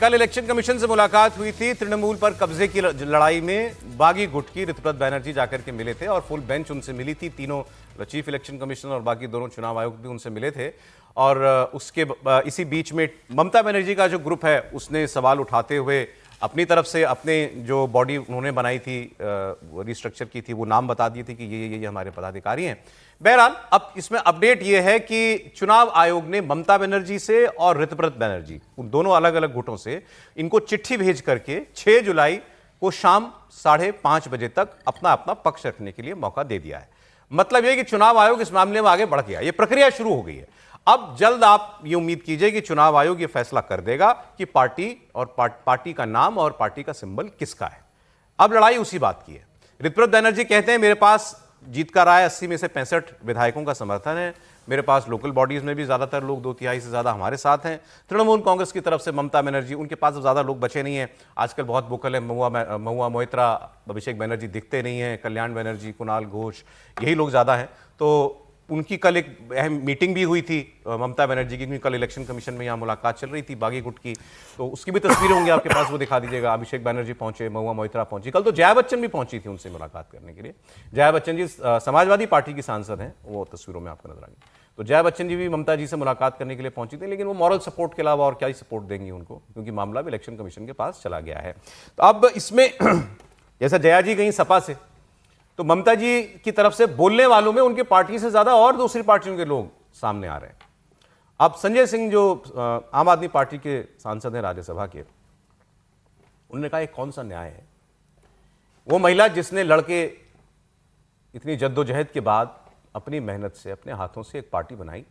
कल election commission से मुलाकात हुई थी। तृणमूल पर कब्जे की लड़ाई में बागी गुट की ऋतुव्रत बैनर्जी जाकर के मिले थे और फुल बेंच उनसे मिली थी। तीनों चीफ इलेक्शन कमिश्नर और बाकी दोनों चुनाव आयोग भी उनसे मिले थे। और उसके इसी बीच में ममता बनर्जी का जो ग्रुप है उसने सवाल उठाते हुए अपनी तरफ से अपने जो बॉडी उन्होंने बनाई थी, रिस्ट्रक्चर की थी, वो नाम बता दिए थे कि ये हमारे पदाधिकारी हैं। बहरहाल अब इसमें अपडेट ये है कि चुनाव आयोग ने ममता बनर्जी से और ऋतुव्रत बैनर्जी, उन दोनों अलग अलग गुटों से इनको चिट्ठी भेज करके 6 जुलाई को शाम 5:30 बजे तक अपना अपना पक्ष रखने के लिए मौका दे दिया है। मतलब यह कि चुनाव आयोग इस मामले में आगे बढ़ गया, ये प्रक्रिया शुरू हो गई है। अब जल्द आप ये उम्मीद कीजिए कि चुनाव आयोग ये फैसला कर देगा कि पार्टी और पार्टी का नाम और पार्टी का सिंबल किसका है। अब लड़ाई उसी बात की है। ऋतुव्रत बैनर्जी कहते हैं मेरे पास जीत का राय 80 में से 65 विधायकों का समर्थन है, मेरे पास लोकल बॉडीज में भी ज्यादातर लोग 2/3 से ज्यादा हमारे साथ हैं। तृणमूल कांग्रेस की तरफ से ममता बनर्जी, उनके पास अब ज्यादा लोग बचे नहीं हैं, आजकल बहुत वोकल है। महुआ मोइत्रा, अभिषेक बनर्जी दिखते नहीं हैं, कल्याण बनर्जी, कुणाल घोष, यही लोग ज्यादा हैं। तो उनकी कल एक अहम मीटिंग भी हुई थी ममता बनर्जी की, क्योंकि कल इलेक्शन कमीशन में यहाँ मुलाकात चल रही थी बागी गुट की, तो उसकी भी तस्वीरें होंगी आपके पास, वो दिखा दीजिएगा। अभिषेक बनर्जी पहुंचे, महुआ मोइत्रा पहुंची, कल तो जया बच्चन भी पहुंची थी उनसे मुलाकात करने के लिए। जया बच्चन जी समाजवादी पार्टी की सांसद हैं, वो तस्वीरों में आपको नजर आएंगे। तो जया बच्चन जी भी ममता जी से मुलाकात करने के लिए पहुंची थी, लेकिन वो मॉरल सपोर्ट के अलावा और क्या ही सपोर्ट देंगी उनको, क्योंकि मामला भी इलेक्शन कमीशन के पास चला गया है। तो अब इसमें जैसा जया जी गई सपा से, तो ममता जी की तरफ से बोलने वालों में उनकी पार्टी से ज्यादा और दूसरी पार्टियों के लोग सामने आ रहे हैं। अब संजय सिंह जो आम आदमी पार्टी के सांसद हैं राज्यसभा के, उन्होंने कहा कौन सा न्याय है। वो महिला जिसने लड़के इतनी जद्दोजहद के बाद अपनी मेहनत से अपने हाथों से एक पार्टी बनाई,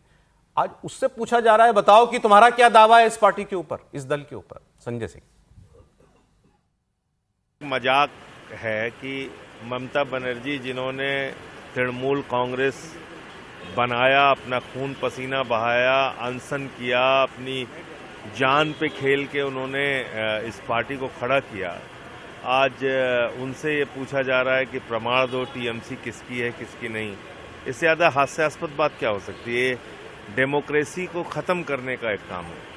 आज उससे पूछा जा रहा है बताओ कि तुम्हारा क्या दावा है इस पार्टी के ऊपर, इस दल के ऊपर। संजय सिंह, मजाक है कि ममता बनर्जी जिन्होंने तृणमूल कांग्रेस बनाया, अपना खून पसीना बहाया, अनशन किया, अपनी जान पे खेल के उन्होंने इस पार्टी को खड़ा किया, आज उनसे ये पूछा जा रहा है कि प्रमाण दो टीएमसी किसकी है किसकी नहीं। इससे ज़्यादा हास्यास्पद बात क्या हो सकती है। डेमोक्रेसी को ख़त्म करने का एक काम है।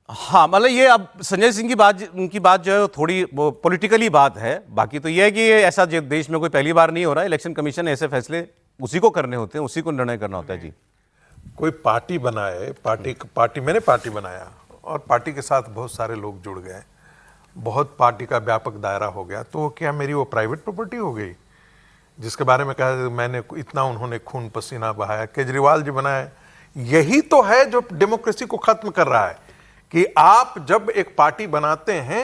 हाँ, मतलब ये अब संजय सिंह की बात, उनकी बात जो है थोड़ी वो पॉलिटिकली बात है। बाकी तो ये है कि ये ऐसा देश में कोई पहली बार नहीं हो रहा है। इलेक्शन कमीशन ऐसे फैसले उसी को करने होते हैं, उसी को निर्णय करना होता है। जी, कोई पार्टी बनाए, पार्टी मैंने पार्टी बनाया और पार्टी के साथ बहुत सारे लोग जुड़ गए, बहुत पार्टी का व्यापक दायरा हो गया, तो क्या मेरी वो प्राइवेट प्रॉपर्टी हो गई जिसके बारे में कहा मैंने इतना उन्होंने खून पसीना बहाया, केजरीवाल जी बनाए। यही तो है जो डेमोक्रेसी को खत्म कर रहा है कि आप जब एक पार्टी बनाते हैं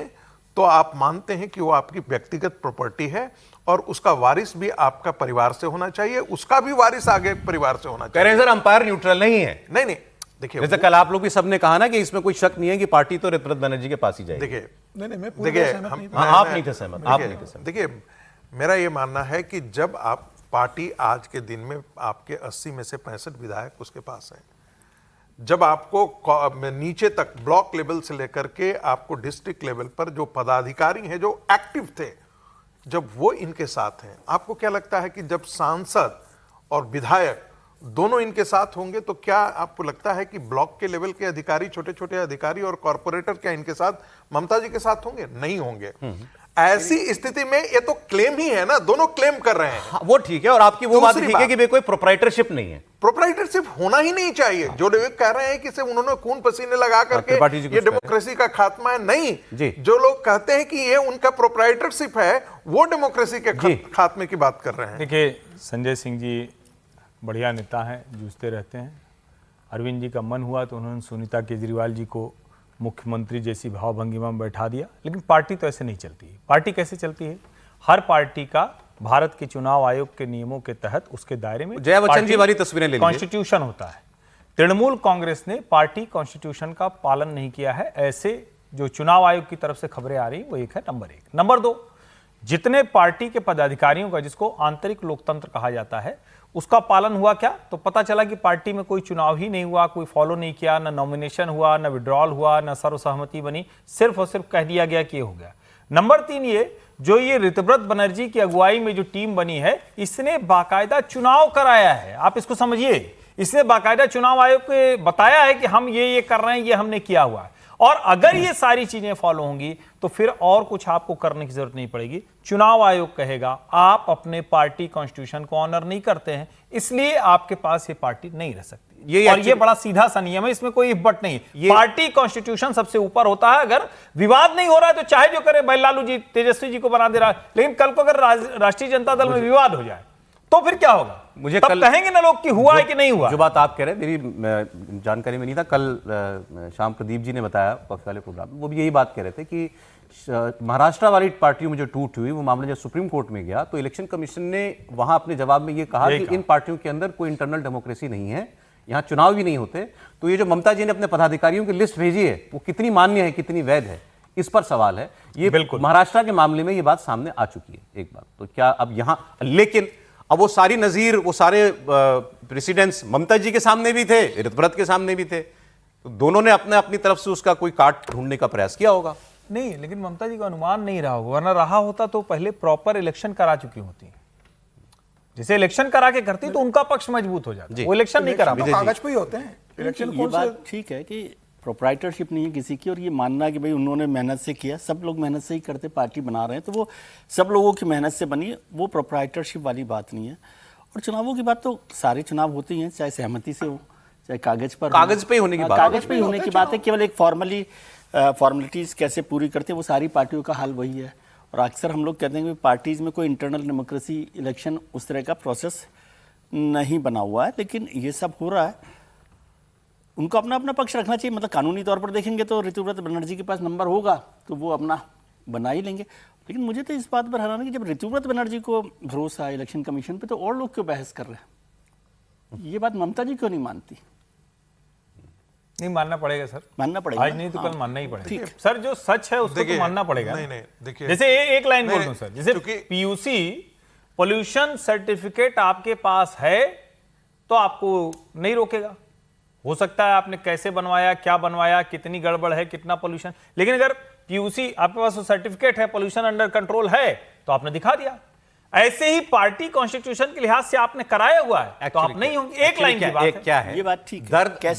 तो आप मानते हैं कि वो आपकी व्यक्तिगत प्रॉपर्टी है और उसका वारिस भी आपका परिवार से होना चाहिए, उसका भी वारिस आगे परिवार से होना चाहिए। कह रहे हैं सर अंपायर न्यूट्रल नहीं है। नहीं, देखिए जैसे कल आप लोग भी सबने कहा ना कि इसमें कोई शक नहीं है कि पार्टी तो ऋतुव्रत बनर्जी के पास ही जाएगी। देखिए आप नहीं थे सहमत। देखिए मेरा ये मानना है कि जब आप पार्टी आज के दिन में आपके 80 में से 65 विधायक उसके पास हैं, जब आपको नीचे तक ब्लॉक लेवल से लेकर के आपको डिस्ट्रिक्ट लेवल पर जो पदाधिकारी हैं जो एक्टिव थे, जब वो इनके साथ हैं, आपको क्या लगता है कि जब सांसद और विधायक दोनों इनके साथ होंगे तो क्या आपको लगता है कि ब्लॉक के लेवल के अधिकारी, छोटे छोटे अधिकारी और कॉर्पोरेटर क्या इनके साथ ममता जी के साथ होंगे? नहीं होंगे। ऐसी स्थिति में ये तो क्लेम ही है ना, दोनों क्लेम कर रहे हैं। हाँ, वो ठीक है। और आपकी वो बात ठीक है कि कोई प्रोप्राइटरशिप नहीं है, प्रोप्राइटरशिप होना ही नहीं चाहिए। जो लोग कह रहे हैं कि सिर्फ उन्होंने खून पसीने लगा करके ये डेमोक्रेसी का खात्मा है, नहीं। जो लोग कहते हैं कि ये उनका प्रोप्राइटरशिप है, वो डेमोक्रेसी के खात्मे की बात कर रहे हैं। देखिए संजय सिंह जी बढ़िया नेता हैं, जूझते रहते हैं। अरविंद जी का मन हुआ तो उन्होंने सुनीता केजरीवाल जी को मुख्यमंत्री जैसी भावभंगिमा में बैठा दिया, लेकिन पार्टी तो ऐसे नहीं चलती है। पार्टी कैसे चलती है? हर पार्टी का भारत के चुनाव आयोग के नियमों के तहत उसके दायरे में जया बच्चन जी वाली तस्वीरें ले लीजिए, कॉन्स्टिट्यूशन होता है। तृणमूल कांग्रेस ने पार्टी कॉन्स्टिट्यूशन का पालन नहीं किया है, ऐसे जो चुनाव आयोग की तरफ से खबरें आ रही वो एक है। नंबर 1। नंबर 2, जितने पार्टी के पदाधिकारियों का, जिसको आंतरिक लोकतंत्र कहा जाता है, उसका पालन हुआ क्या? तो पता चला कि पार्टी में कोई चुनाव ही नहीं हुआ, कोई फॉलो नहीं किया, ना नॉमिनेशन हुआ, ना विड्रॉल हुआ, ना सर्वसहमति बनी, सिर्फ और सिर्फ कह दिया गया कि ये हो गया। नंबर 3, ये ऋतुव्रत बनर्जी की अगुवाई में जो टीम बनी है, इसने बाकायदा चुनाव कराया है। आप इसको समझिए, इसने बाकायदा चुनाव आयोग को बताया है कि हम ये कर रहे हैं, ये हमने किया हुआ है। और अगर ये सारी चीजें फॉलो होंगी तो फिर और कुछ आपको करने की जरूरत नहीं पड़ेगी। चुनाव आयोग कहेगा आप अपने पार्टी कॉन्स्टिट्यूशन को ऑनर नहीं करते हैं, इसलिए आपके पास ये पार्टी नहीं रह सकती। और ये बड़ा सीधा सा नियम है, इसमें कोई बट नहीं है। पार्टी कॉन्स्टिट्यूशन सबसे ऊपर होता है। अगर विवाद नहीं हो रहा है तो चाहे जो करे, भाई लालू जी तेजस्वी जी को बना दे रहा है, लेकिन कल को अगर राष्ट्रीय जनता दल में विवाद हो जाए तो फिर क्या होगा? मुझे तब कल कहेंगे ना लोग कि हुआ है कि नहीं हुआ। जो बात आप कह रहे हैं मेरी जानकारी में नहीं था, कल शाम प्रदीप जी ने बताया पक्ष वाले प्रोग्राम में, वो भी यही बात कह रहे थे कि महाराष्ट्र वाली पार्टियों में जो टूट हुई वो मामला जब सुप्रीम कोर्ट में गया तो इलेक्शन कमीशन ने वहां अपने जवाब में ये कहा कि इन पार्टियों के अंदर कोई इंटरनल डेमोक्रेसी नहीं है, यहाँ चुनाव भी नहीं होते। तो ये जो ममता जी ने अपने पदाधिकारियों की लिस्ट भेजी है वो कितनी मान्य है, कितनी वैध है, इस पर सवाल है। ये बिल्कुल महाराष्ट्र के मामले में ये बात सामने आ चुकी है एक बार। तो क्या अब यहाँ, लेकिन अब वो सारी नजीर, वो सारे प्रेसिडेंट्स ममता जी के सामने भी थे, ऋतव्रत के सामने भी थे, तो दोनों ने अपने अपनी तरफ से उसका कोई काट ढूंढने का प्रयास किया होगा। नहीं, लेकिन ममता जी को अनुमान नहीं रहा होगा, वरना रहा होता तो पहले प्रॉपर इलेक्शन करा चुकी होती। जैसे इलेक्शन करा के करती तो उनका पक्ष मजबूत हो जाता। वो इलेक्शन नहीं करा, कागज पे ही होते हैं इलेक्शन। ये बात ठीक है कि प्रोप्राइटरशिप नहीं है किसी की, और ये मानना कि भाई उन्होंने मेहनत से किया, सब लोग मेहनत से ही करते, पार्टी बना रहे हैं तो वो सब लोगों की मेहनत से बनी, वो प्रोप्राइटरशिप वाली बात नहीं है। और चुनावों की बात तो सारे चुनाव होते ही हैं, चाहे सहमति से हो चाहे कागज पर, कागज पे होने की बात, कागज पे होने की बात है। केवल एक फॉर्मेलिटीज कैसे पूरी करते हैं वो सारी पार्टियों का हाल वही है। और अक्सर हम लोग कहते हैं कि पार्टीज में कोई इंटरनल डेमोक्रेसी इलेक्शन उस तरह का प्रोसेस नहीं बना हुआ है, लेकिन ये सब हो रहा है। उनको अपना अपना पक्ष रखना चाहिए। मतलब कानूनी तौर पर देखेंगे तो ऋतुव्रत बनर्जी के पास नंबर होगा तो वो अपना बना ही लेंगे। लेकिन मुझे तो इस बात पर हैरान है कि जब ऋतुव्रत बनर्जी को भरोसा है इलेक्शन कमीशन पे तो और लोग क्यों बहस कर रहे हैं? ये बात ममता जी क्यों नहीं मानती? नहीं मानना पड़ेगा सर, मानना पड़ेगा, आज नहीं तो कल मानना ही पड़ेगा सर। जो सच है उसको तो मानना पड़ेगा। नहीं, देखिए, जैसे एक लाइन बोल दूं सर, जैसे पीयूसी पोल्यूशन सर्टिफिकेट आपके पास है तो आपको नहीं रोकेगा। हो सकता है आपने कैसे बनवाया, क्या बनवाया, कितनी गड़बड़ है, कितना पोल्यूशन, लेकिन अगर पीयूसी आपके पास सर्टिफिकेट है, पोल्यूशन अंडर कंट्रोल है तो आपने दिखा दिया। ऐसे ही पार्टी कॉन्स्टिट्यूशन के लिहाज से आपने कराया हुआ है तो आप नहीं होंगे। एक लाइन की बात क्या है, ये बात ठीक है।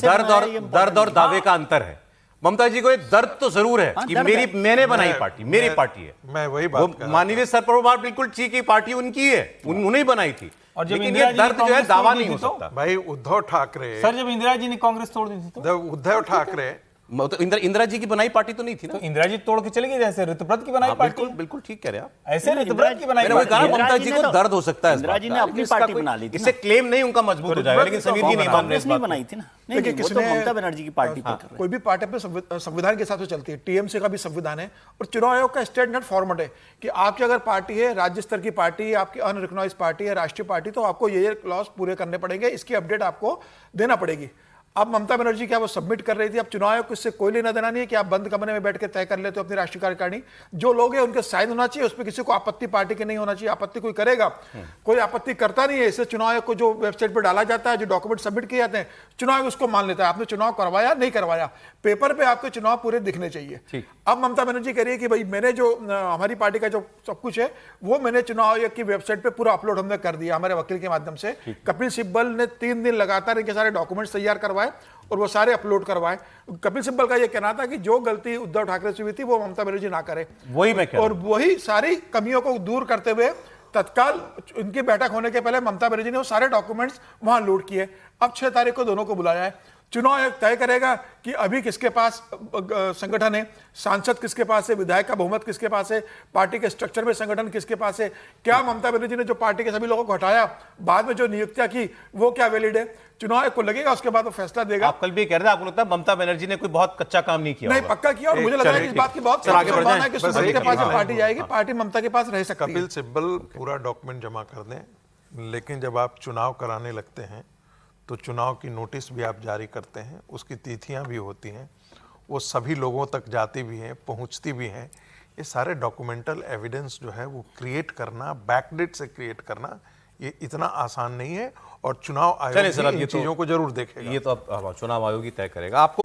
दर्द और दावे का अंतर है। ममता जी को एक दर्द तो जरूर है कि मैंने बनाई पार्टी, मेरी पार्टी है। मैं वही बात मानवीय स्तर पर वो बात बिल्कुल ठीक है, पार्टी उनकी है, उन्होंने बनाई थी। और जब लेकिन ये दर्द जो है दावा नहीं हो सकता। भाई उद्धव ठाकरे, सर जब इंदिरा जी ने कांग्रेस तोड़ दी थी तो उद्धव ठाकरे, तो इंदिरा जी की बनाई पार्टी तो नहीं थी ना। तो इंदिरा जी तोड़ के चली गई, जैसे ऋतव्रत की बनाई पार्टी। बिल्कुल बिल्कुल ठीक कह रहे हैं आप। ऐसे ऋतव्रत की बनाई पार्टी। ममता जी को दर्द हो सकता है, इंदिरा जी ने अपनी पार्टी बना ली थी, इससे क्लेम नहीं उनका मजबूत हो जाएगा। लेकिन समीर जी नहीं मान रहे इस बात को। बनाई थी ना, नहीं वो तो ममता बनर्जी की पार्टी पर कर रहे हैं। कोई भी पार्टी अपने संविधान के हिसाब से चलती है। टीएमसी का भी संविधान है और चुनाव आयोग का स्टैंडर्ड फॉर्मेट है कि आपकी अगर पार्टी है, राज्य स्तर की पार्टी है, आपकी अनरिकॉग्नाइज्ड पार्टी है, राष्ट्रीय पार्टी, तो आपको ये क्लॉज पूरे करने पड़ेंगे, इसकी अपडेट आपको देना पड़ेगी। अब ममता बनर्जी क्या वो सबमिट कर रही थी? अब चुनाव आयोग को इससे कोई लेना देना नहीं है कि आप बंद कमरे में बैठ के तय कर लेते हो अपनी राष्ट्रीय कार्यकारिणी। जो लोग हैं उनके साइन होना चाहिए, उस पर किसी को आपत्ति पार्टी के नहीं होना चाहिए। आपत्ति कोई करेगा, कोई आपत्ति करता नहीं है। इससे चुनाव आयोग को जो वेबसाइट पर डाला जाता है, जो डॉक्यूमेंट सबमिट किए जाते हैं, चुनाव आयोग उसको मान लेता है। आपने चुनाव करवाया नहीं करवाया, पेपर पे आपके चुनाव पूरे दिखने चाहिए। अब ममता बनर्जी कह रही है कि भाई मैंने जो हमारी पार्टी का जो सब कुछ है वो मैंने चुनाव आयोग की वेबसाइट पे पूरा अपलोड हमने कर दिया हमारे वकील के माध्यम से। कपिल सिब्बल ने 3 दिन लगातार इनके सारे डॉक्यूमेंट्स तैयार करवाए और वो सारे अपलोड करवाए। कपिल सिब्बल का ये कहना था कि जो गलती उद्धव ठाकरे से हुई थी वो ममता बनर्जी ना करे। वही मैं कह रहा हूं। और वही सारी कमियों को दूर करते हुए तत्काल उनकी बैठक होने के पहले ममता बनर्जी ने वो सारे डॉक्यूमेंट्स वहां लोड किए। अब 6 तारीख को दोनों को बुलाया है। चुनाव आयोग तय करेगा कि अभी किसके पास संगठन है, सांसद किसके पास है, विधायक का बहुमत किसके पास है, पार्टी के स्ट्रक्चर में संगठन किसके पास है, क्या ममता बनर्जी ने जो पार्टी के सभी लोगों को हटाया, बाद में जो नियुक्तियां की वो क्या वैलिड है। चुनाव आयोग को लगेगा, उसके बाद वो फैसला देगा। आप कल भी कह रहे थे, आपको लगता है ममता बनर्जी ने कोई बहुत कच्चा काम नहीं किया? नहीं, पक्का किया। और मुझे लग रहा है कि इस बात की बहुत संभावना है कि सुमन के पास पार्टी जाएगी, पार्टी ममता के पास रह सकती है। कपिल सिब्बल पूरा डॉक्यूमेंट जमा कर दें, लेकिन जब आप चुनाव कराने लगते हैं तो चुनाव की नोटिस भी आप जारी करते हैं, उसकी तिथियां भी होती हैं, वो सभी लोगों तक जाती भी हैं, पहुंचती भी हैं। ये सारे डॉक्यूमेंटल एविडेंस जो है वो क्रिएट करना, बैकडेट से क्रिएट करना, ये इतना आसान नहीं है। और चुनाव आयोग इन चीजों को जरूर देखेगा। ये तो अब चुनाव आयोग ही तय करेगा। आपको